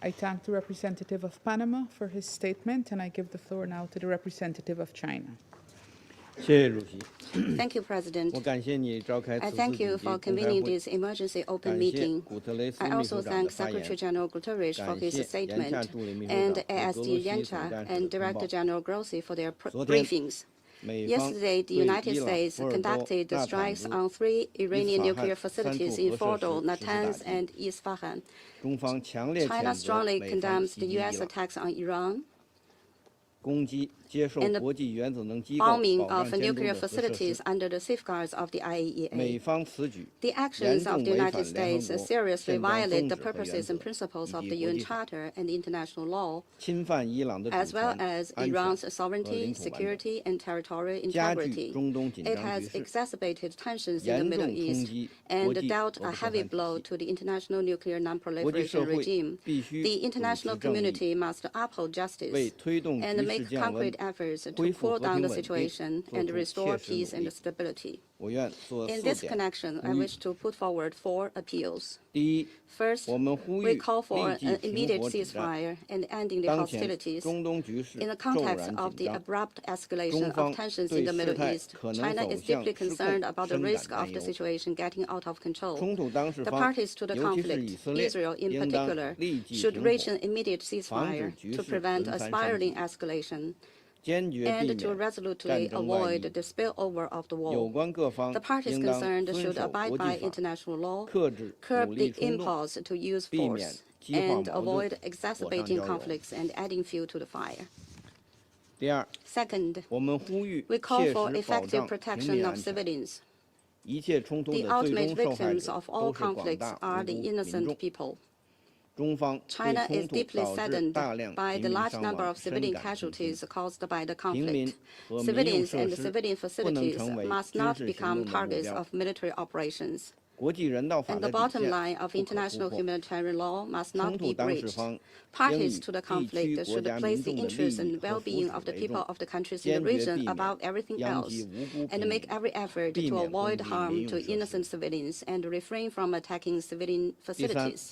I thank the representative of Panama for his statement, and I give the floor now to the representative of China. 谢谢主席。 Thank you, President. 我感谢你召开 I 此次 thank 紧 you 急 for 公开 convening 会， this emergency open 感谢 meeting. 古特雷斯 I 秘 also 书长的 thank 发言， Secretary General Guterres for 感 his 谢严夏 statement 助理秘书 and 长和俄 ASD 罗斯 Yenta 总干事 and 的通报 Director。 General Grossi for their 昨天， briefings. 美方 Yesterday, the 对 United 伊朗、 States 福尔多、 conducted 纳坦 strikes 兹、 on 3 Iranian 伊斯法罕 nuclear 三处 facilities in 核设 Fordo, 施实施打 Natanz, 击。 and Isfahan. 中方强烈 China 谴责 strongly 美方 condemns 袭 the 击伊 U.S. 朗， attacks on Iran, 攻击接受 and the 国际原子能机构 bombing 保障 of 监督 nuclear 的核设 facilities 施。 under the safeguards of the 美 IAEA. 方此举 The 严 actions 重 of the 违 United 反联合 States 国 seriously 宪章 violate 宗 the 旨和原 purposes 则 and principles 以 of 及 the 国 UN 际法， Charter and international law, 侵犯伊朗的主 as well 权、 as 安全 Iran's 和 sovereignty, 领土完整， security, and territorial 加剧 integrity. 中东紧 It 张 has 局势， exacerbated tensions in the 严 Middle 重冲 East 击国 and 际 dealt 核 a 不扩 heavy 散体 blow 系。 to the international nuclear 国际社 non-proliferation 会 regime. 必须 The 主 international 持正义， community must uphold 为 justice 推动 and 局势 make 降温 concrete、efforts to 恢复 cool 和 down 平 the 稳定 situation 做 and 出 restore 切实 peace 努 and 力。 stability. 我愿做 In 4 this 点 connection, 呼 I 吁。 wish to put forward 4 appeals. 第一， First, 我们呼 we 吁 call for 立即 an 停 immediate 火止战。 ceasefire and ending the 当前 hostilities. 中东局势 In the 骤 context 然 of 紧 the 张， abrupt 中 escalation 方 of tensions 对 in the 事 Middle 态 East, 可能 China 走 is 向 deeply 失控 concerned about the 深感 risk 担 of the 忧。 situation getting out of control. 冲突当事 The 方， parties to the 尤其是以 conflict, 色列， Israel in 应当 particular, 立即 should 停 reach 火， an immediate 防止 ceasefire 局 to 势 prevent 轮 a 番升 spiraling 级， escalation 坚决避 and to 免 resolutely 战争外 avoid 溢。 the spillover of the 有 war. 关各方 The parties 应当 concerned 遵 should 守 abide 国际 by 法， international law, 克制武 curb 力 the 冲动， impulse to use 避免 force, 激化 and 矛盾， avoid 火上 exacerbating 浇油。 conflicts and adding fuel to the fire. 第二， Second, 我们呼吁 we call 切 for 实保 effective 障平 protection 民 of 安全。 civilians. 一切冲突 The 的最 ultimate 终受害 victims 者 of all 都是广 conflicts 大 are 无 the 辜民 innocent 众。 people. 中方对 China 冲 is 突 deeply 导致 saddened 大量 by 平 the 民 large 伤 number 亡 of 深 civilian 感痛心。 casualties caused by the 平民 conflict. 和民用 Civilians 设 and 施 civilian 不能 facilities 成为 must 军 not 事行 become 动的目 targets 标。 of military operations. 国际人道法 And 的 the 底 bottom 线 line of 不可突 international 破。 humanitarian law must 冲 not 突 be 当事 breached. 方应 Parties 以 to the 地 conflict 区国 should 家 place 民 the 众的利 interests 益 and 和福 well-being 祉 of the 为 people 重， of the countries in the 坚决 region 避免 above everything 殃 else, 及无辜 and 平 make 民， every effort 避 to 免攻 avoid 击 harm 民 to 用设 innocent 施。 civilians and refrain from attacking civilian 第三， facilities.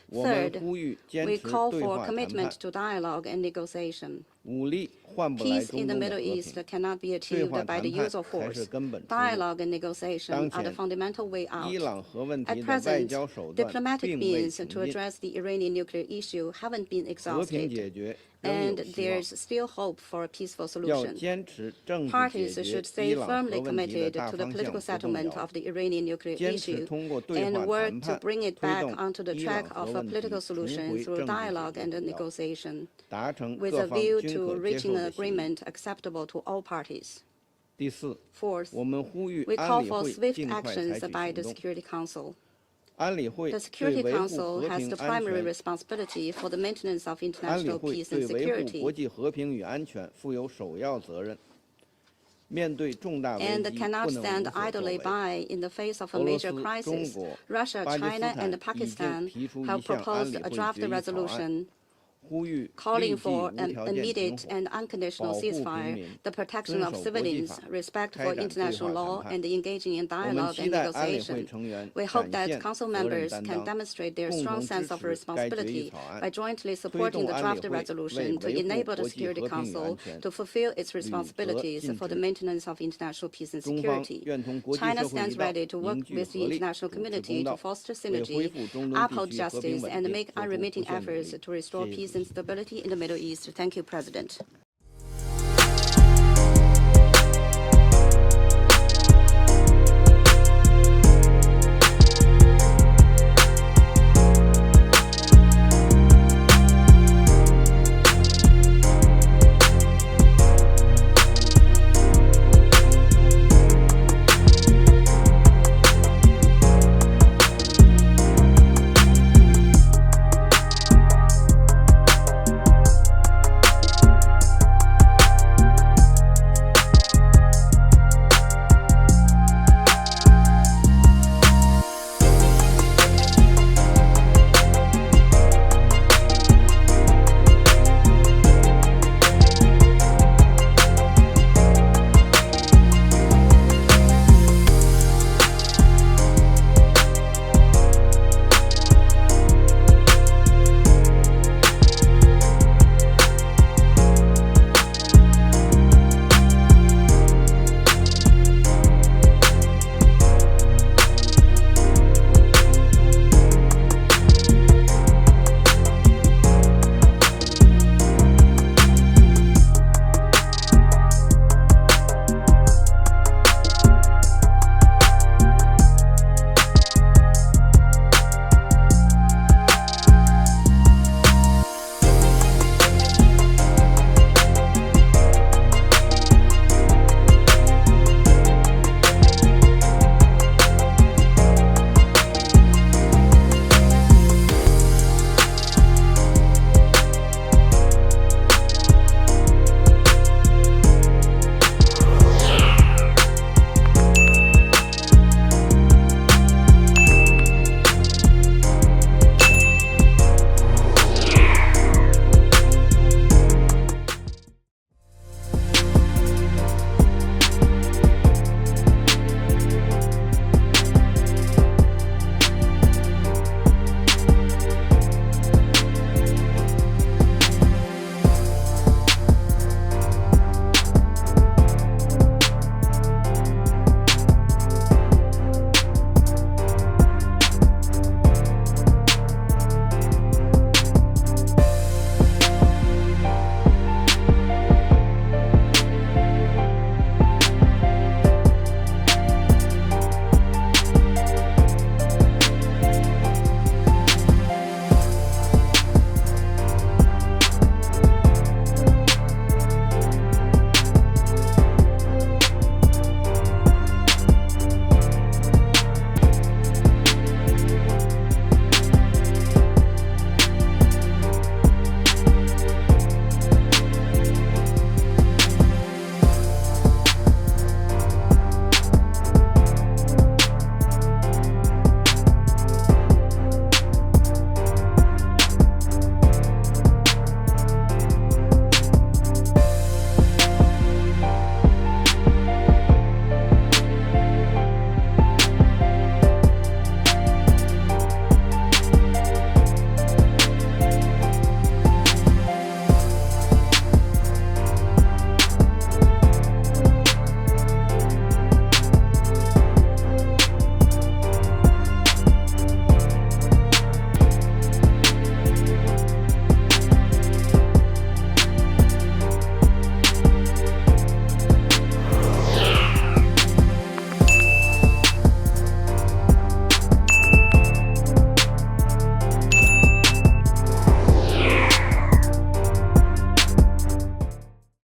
我们 Third, 呼吁坚 we 持 call 对 for 话谈 commitment 判， to dialogue and negotiation. 武力换不来 Peace 中 in the 东的 Middle 和 East 平。 cannot be 对 achieved 话 by 谈 the 判 use of 才是 force. 根本出路。 Dialogue and negotiation 当 are the 前， fundamental way 伊 out. 朗核问 At 题的外 present, 交手段 diplomatic 并未 means 穷 to 尽， address the Iranian nuclear issue haven't been 和平 exhausted, 解决仍 and 有希望。 there's still hope for a peaceful 要 solution. 坚持政治解 Parties 决 should 伊 stay 朗 firmly 核问题的 committed 大 to the 方向 political 不动 settlement 摇， of the Iranian nuclear 坚持 issue 通过对 and 话 work 谈 to 判 bring it 推 back 动 onto the 伊 track 朗核 of a 问题 political 重 solution 回 through 政治解 dialogue 决 and 轨道， negotiation, 达成 with 各 a 方 view 均 to 可接 reaching 受 an 的协议。 agreement acceptable to all parties. 第四， Fourth, 我们呼吁 we 安 call 理 for 会 swift 尽快采 actions 取 by 行 the 动。 Security Council. 安理会 The 对 Security 维护 Council 和 has 平 the 安 primary 全， responsibility for the maintenance of 安理 international 会 peace 对 and 维护国 security, 际和平与安全负有首要责任。面对重大危 and 机， cannot 不能 stand 无所作 idly 为。 by in the face of a 俄罗 major 斯、中 crisis. 国、 Russia, 巴基斯 China, 坦 and 已经 Pakistan 提出 have 一项安 proposed 理 a 会 draft 决议草案， resolution 呼吁 calling 立即 for 无 an 条件停 immediate 火， and unconditional 保护平 ceasefire, 民， the protection 遵 of 守国际 civilians, 法， respect 开 for 展对 international 话 law, 谈判。 and engaging in 我们 dialogue 期 and 待安理会 negotiation. 成员 We hope 展 that 现 Council 责任 members 担 can 当， demonstrate their 共 strong 同支 sense of 持该决议 responsibility 草案， by jointly 推 supporting 动 the 安 draft 理会为 resolution to 维护 enable the 国际 Security 和平与 Council 安全 to fulfill its 履责 responsibilities 尽 for the 职。 maintenance of international peace and 中方 security. 愿同国际 China 社会一 stands 道， ready to work 凝聚 with the 合力， international 主持 community 公 to 道， foster 为恢 synergy, 复中东 uphold 地区和平 justice, 稳 and 定 make 做出不 unremitting 懈努 efforts 力。 to restore 谢谢 peace 主 and 席。 stability in the Middle East. Thank you, President.